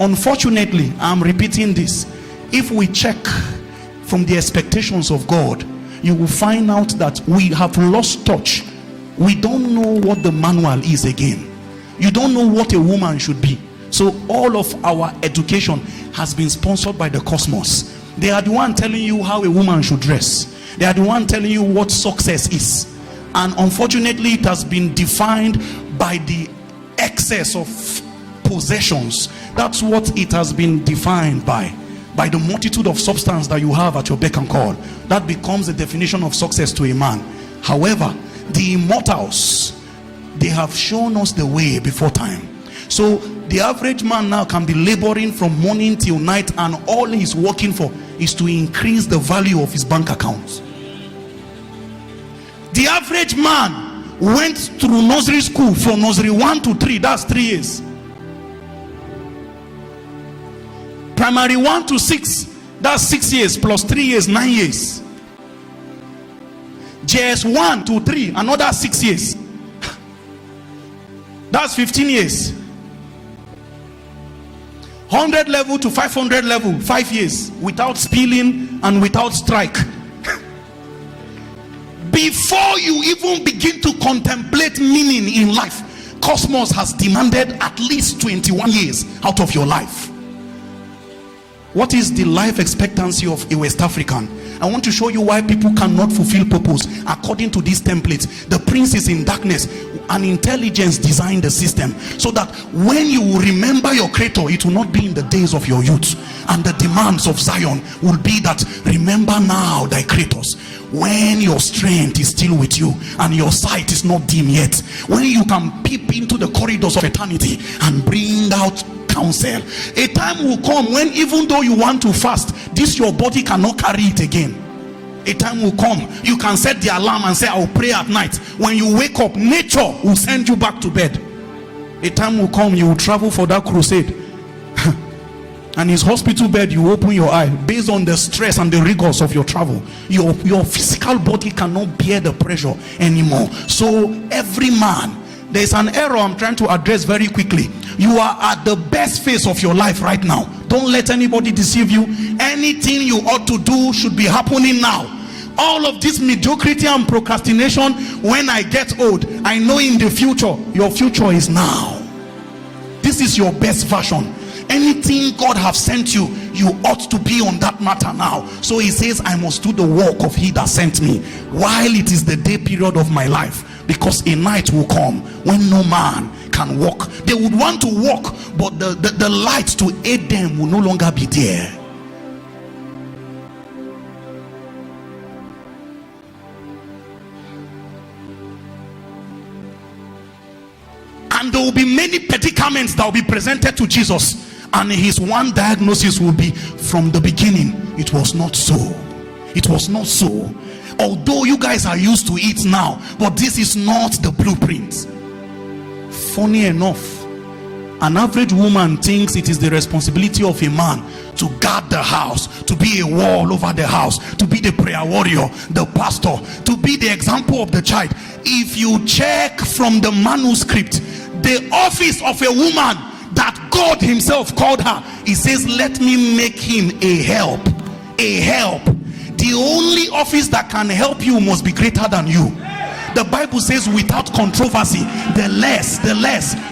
Unfortunately, I'm repeating this, if we check from the expectations of God, you will find out that we have lost touch. We don't know what the manual is again. You don't know what a woman should be. So all of our education has been sponsored by the cosmos. They are the one telling you how a woman should dress. They are the one telling you what success is. And unfortunately, it has been defined by the excess of possessions. That's what it has been defined by the multitude of substance that you have at your beck and call. That becomes the definition of success to a man. However, the immortals, they have shown us the way before time. So the average man now can be laboring from morning till night, and all he's working for is to increase the value of his bank account. The average man went through nursery school from nursery 1 to 3, that's 3 years. Primary 1 to 6, that's 6 years, plus 3 years, 9 years. JS 1 to 3, another 6 years. That's 15 years. 100 level to 500 level, 5 years, without spilling and without strike. Before you even begin to contemplate meaning in life, cosmos has demanded at least 21 years out of your life. What is the life expectancy of a West African? I want to show you why people cannot fulfill purpose according to these templates. The prince is in darkness. An intelligence designed the system so that when you remember your creator, it will not be in the days of your youth. And the demands of Zion will be that remember now thy creators, when your strength is still with you and your sight is not dim yet, when you can peep into the corridors of eternity and bring out counsel. A time will come when even though you want to fast, this your body cannot carry it again. A time will come, you can set the alarm and say, I will pray at night. When you wake up, nature will send you back to bed. A time will come, you will travel for that crusade. And his hospital bed, you open your eye based on the stress and the rigors of your travel. Your physical body cannot bear the pressure anymore. So every man, there's an error I'm trying to address very quickly. You are at the best phase of your life right now. Don't let anybody deceive you. Anything you ought to do should be happening now. All of this mediocrity and procrastination, when I get old, I know in the future, your future is now. This is your best version. Anything God have sent you, you ought to be on that matter now. So he says, I must do the work of he that sent me while it is the day period of my life, because a night will come when no man can walk. They would want to walk, but the light to aid them will no longer be there. And there will be many predicaments that will be presented to Jesus, and his one diagnosis will be, from the beginning it was not so. It was not so. Although you guys are used to it now, but this is not the blueprint. Funny enough, an average woman thinks it is the responsibility of a man to guard the house, to be a wall over the house, to be the prayer warrior, the pastor, to be the example of the child. If you check from the manuscript, the office of a woman that God himself called her, he says, let me make him a help. A help. The only office that can help you must be greater than you. The Bible says, without controversy, the less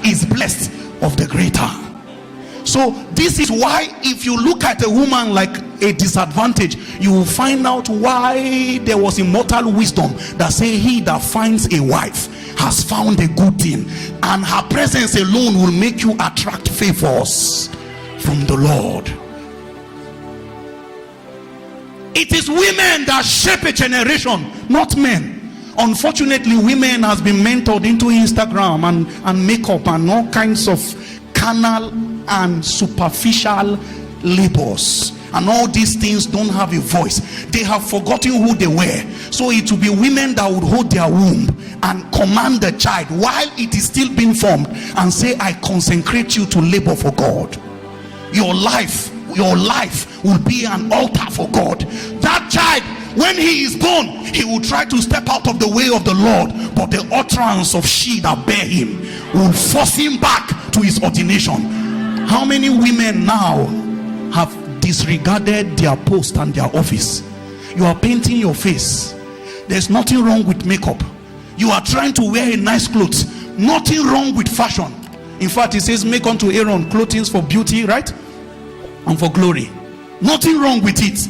is blessed of the greater. So this is why if you look at a woman like a disadvantage, you will find out why there was immortal wisdom that say, he that finds a wife has found a good thing, and her presence alone will make you attract favors from the Lord. It is women that shape a generation, not men. Unfortunately, women has been mentored into Instagram and makeup and all kinds of carnal and superficial labors, and all these things don't have a voice. They have forgotten who they were. So it will be women that would hold their womb and command the child while it is still being formed and say, I consecrate you to labor for God. Your life will be an altar for God. That child, when he is born, he will try to step out of the way of the Lord, but the utterance of she that bear him will force him back to his ordination. How many women now have disregarded their post and their office? You are painting your face. There's nothing wrong with makeup. You are trying to wear a nice clothes. Nothing wrong with fashion. In fact, it says, make unto Aaron clothing for beauty, right? And for glory. Nothing wrong with it.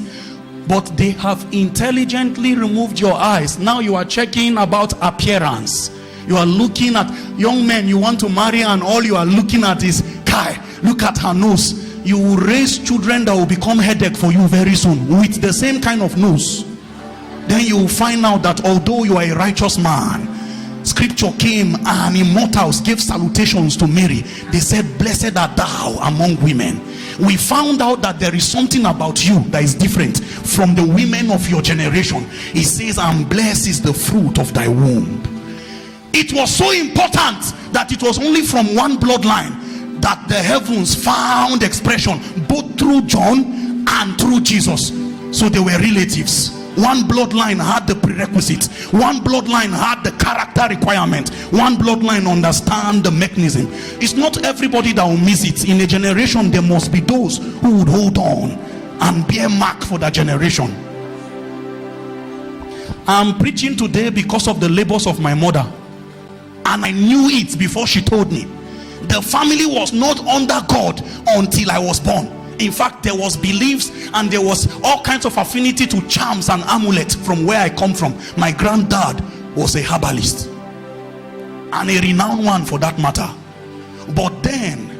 But they have intelligently removed your eyes. Now you are checking about appearance. You are looking at young men you want to marry, and all you are looking at is, Kai, look at her nose. You will raise children that will become headache for you very soon with the same kind of nose. Then you will find out that although you are a righteous man, scripture came and immortals gave salutations to Mary. They said, blessed art thou among women. We found out that there is something about you that is different from the women of your generation. It says, and blessed is the fruit of thy womb. It was so important that it was only from one bloodline that the heavens found expression, both through John and through Jesus. So they were relatives. One bloodline had the prerequisites. One bloodline had the character requirement. One bloodline understand the mechanism. It's not everybody that will miss it. In a generation, there must be those who would hold on and bear mark for that generation. I'm preaching today because of the labors of my mother, and I knew it before she told me. The family was not under God until I was born. In fact, there was beliefs and there was all kinds of affinity to charms and amulets from where I come from. My granddad was a herbalist, and a renowned one for that matter. But then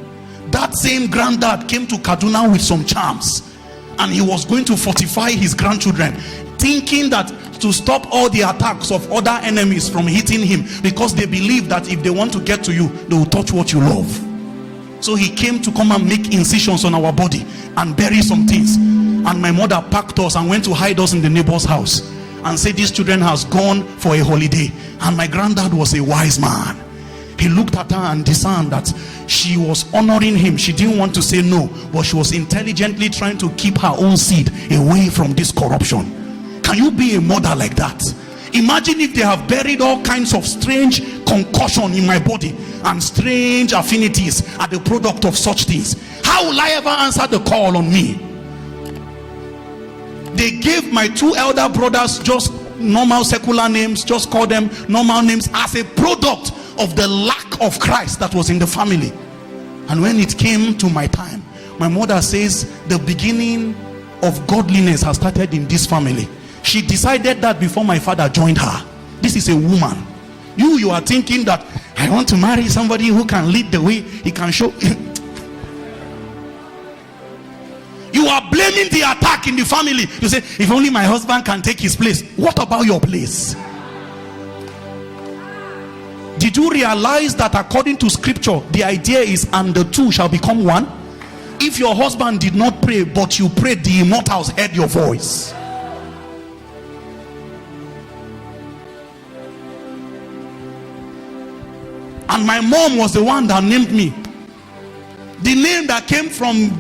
that same granddad came to Kaduna with some charms, and he was going to fortify his grandchildren, thinking that to stop all the attacks of other enemies from hitting him, because they believe that if they want to get to you, they will touch what you love. So he came to come and make incisions on our body and bury some things. And my mother packed us and went to hide us in the neighbor's house and said, these children has gone for a holiday. And my granddad was a wise man. He looked at her and discerned that she was honoring him. She didn't want to say no, but she was intelligently trying to keep her own seed away from this corruption. Can you be a mother like that? Imagine if they have buried all kinds of strange concussion in my body and strange affinities are the product of such things. How will I ever answer the call on me? They gave my two elder brothers just normal secular names, just call them normal names, as a product of the lack of Christ that was in the family. And when it came to my time, my mother says the beginning of godliness has started in this family. She decided that before my father joined her. This is a woman. You are thinking that I want to marry somebody who can lead the way, he can show. You are blaming the attack in the family. You say, if only my husband can take his place. What about your place? Did you realize that according to scripture, the idea is, and the two shall become one? If your husband did not pray, but you prayed, the immortals heard your voice. And my mom was the one that named me. The name that came from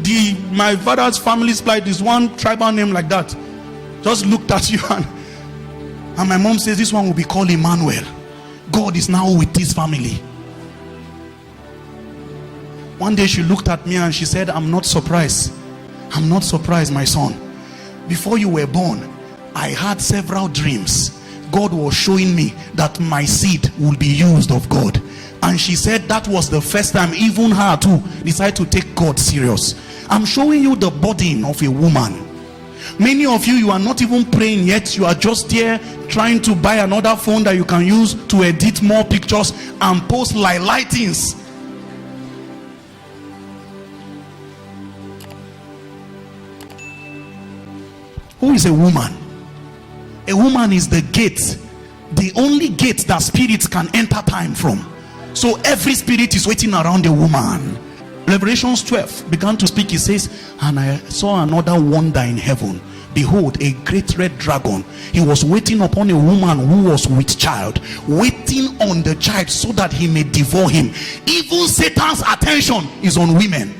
my father's family's plight is one tribal name like that. Just looked at you and my mom says this one will be called Emmanuel. God is now with this family. One day she looked at me and she said, I'm not surprised. I'm not surprised, my son. Before you were born, I had several dreams. God was showing me that my seed will be used of God. And she said that was the first time even her too decided to take God serious. I'm showing you the burden of a woman. Many of you are not even praying yet. You are just there trying to buy another phone that you can use to edit more pictures and post like lightings. Who is a woman? A woman is the gate, the only gate that spirits can enter time from. So every spirit is waiting around a woman. Revelations 12 began to speak. It says, and I saw another wonder in heaven. Behold, a great red dragon. He was waiting upon a woman who was with child, waiting on the child so that he may devour him. Even Satan's attention is on women.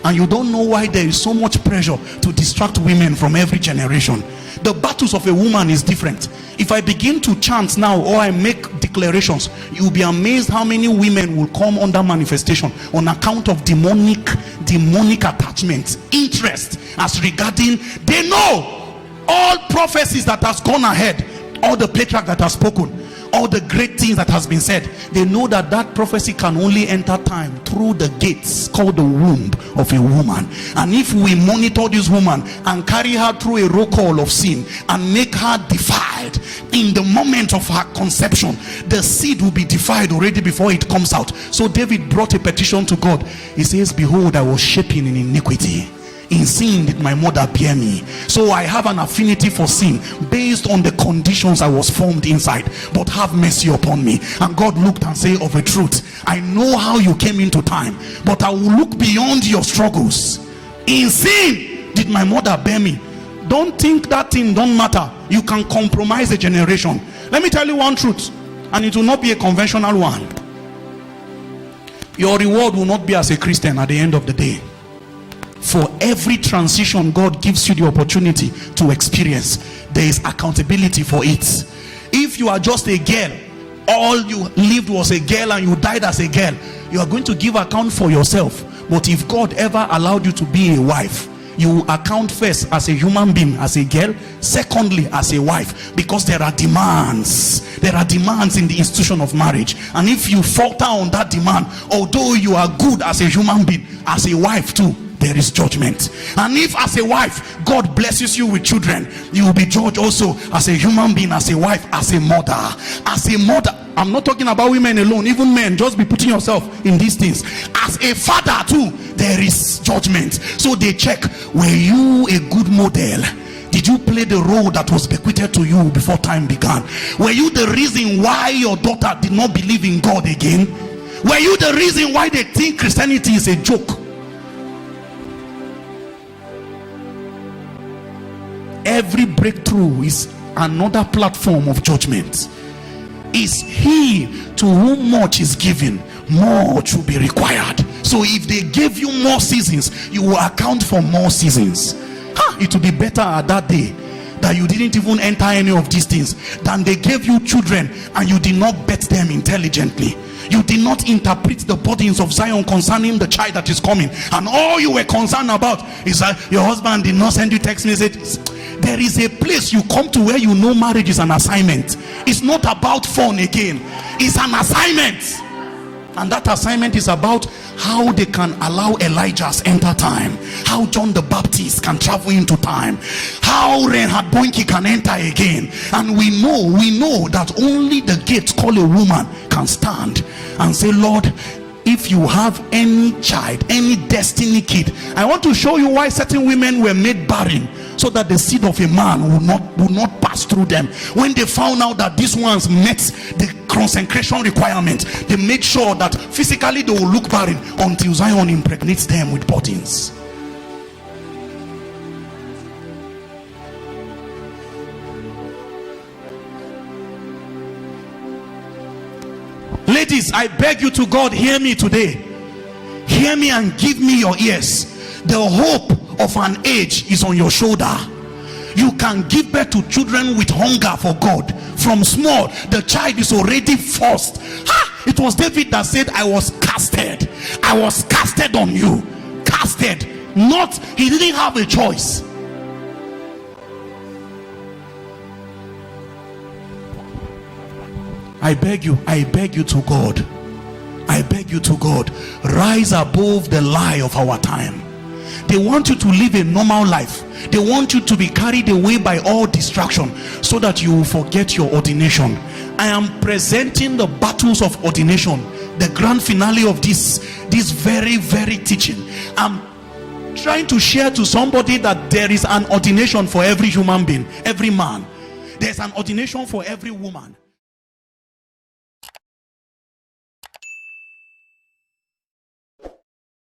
and you don't know why there is so much pressure to distract women from every generation. The battles of a woman is different. If I begin to chant now, or I make declarations, you'll be amazed how many women will come under manifestation on account of demonic attachments, interest, as regarding, they know all prophecies that has gone ahead, all the patriarch that has spoken, all the great things that has been said. They know that that prophecy can only enter time through the gates called the womb of a woman. And if we monitor this woman and carry her through a roll call of sin and make her defiled in the moment of her conception, the seed will be defiled already before it comes out. So David brought a petition to God. He says, behold, I was shapen in iniquity, in sin did my mother bear me. So I have an affinity for sin based on the conditions I was formed inside. But have mercy upon me. And God looked and said, of a truth, I know how you came into time, but I will look beyond your struggles. In sin did my mother bear me. Don't think that thing don't matter. You can compromise a generation. Let me tell you one truth, and it will not be a conventional one. Your reward will not be as a Christian at the end of the day. For every transition God gives you the opportunity to experience, there is accountability for it. If you are just a girl, all you lived was a girl and you died as a girl, you are going to give account for yourself. But if God ever allowed you to be a wife, you will account first as a human being, as a girl, secondly as a wife, because there are demands in the institution of marriage. And if you falter on that demand, although you are good as a human being, as a wife too, there is judgment. And if as a wife God blesses you with children, you will be judged also as a human being, as a wife, as a mother. As a mother, I'm not talking about women alone, even men. Just be putting yourself in these things. As a father too, there is judgment. So they check, were you a good model? Did you play the role that was bequeathed to you before time began? Were you the reason why your daughter did not believe in God again? Were you the reason why they think Christianity is a joke? Every breakthrough is another platform of judgment. Is he to whom much is given, much will be required. So if they gave you more seasons, you will account for more seasons. It will be better at that day that you didn't even enter any of these things, than they gave you children and you did not bet them intelligently. You did not interpret the burdens of Zion concerning the child that is coming, and all you were concerned about is that your husband did not send you text messages. There is a place you come to where you know marriage is an assignment. It's not about fun again. It's an assignment. And that assignment is about how they can allow Elijah's enter time, how John the Baptist can travel into time, how Reinhard Bonnke can enter again. And we know that only the gates called a woman can stand and say, Lord, if you have any child, any destiny kid, I want to show you why certain women were made barren, so that the seed of a man will not pass through them. When they found out that these ones met the consecration requirement, they made sure that physically they will look barren until Zion impregnates them with burdens. Ladies, I beg you to God, hear me today. Hear me and give me your ears. The hope of an age is on your shoulder. You can give birth to children with hunger for God. From small, the child is already forced. It was David that said, I was casted on you. Casted. Not, he didn't have a choice. I beg you to God, I beg you to God, rise above the lie of our time. They want you to live a normal life. They want you to be carried away by all distraction, so that you will forget your ordination. I am presenting the battles of ordination, the grand finale of this very, very teaching. I'm trying to share to somebody that there is an ordination for every human being, every man. There's an ordination for every woman.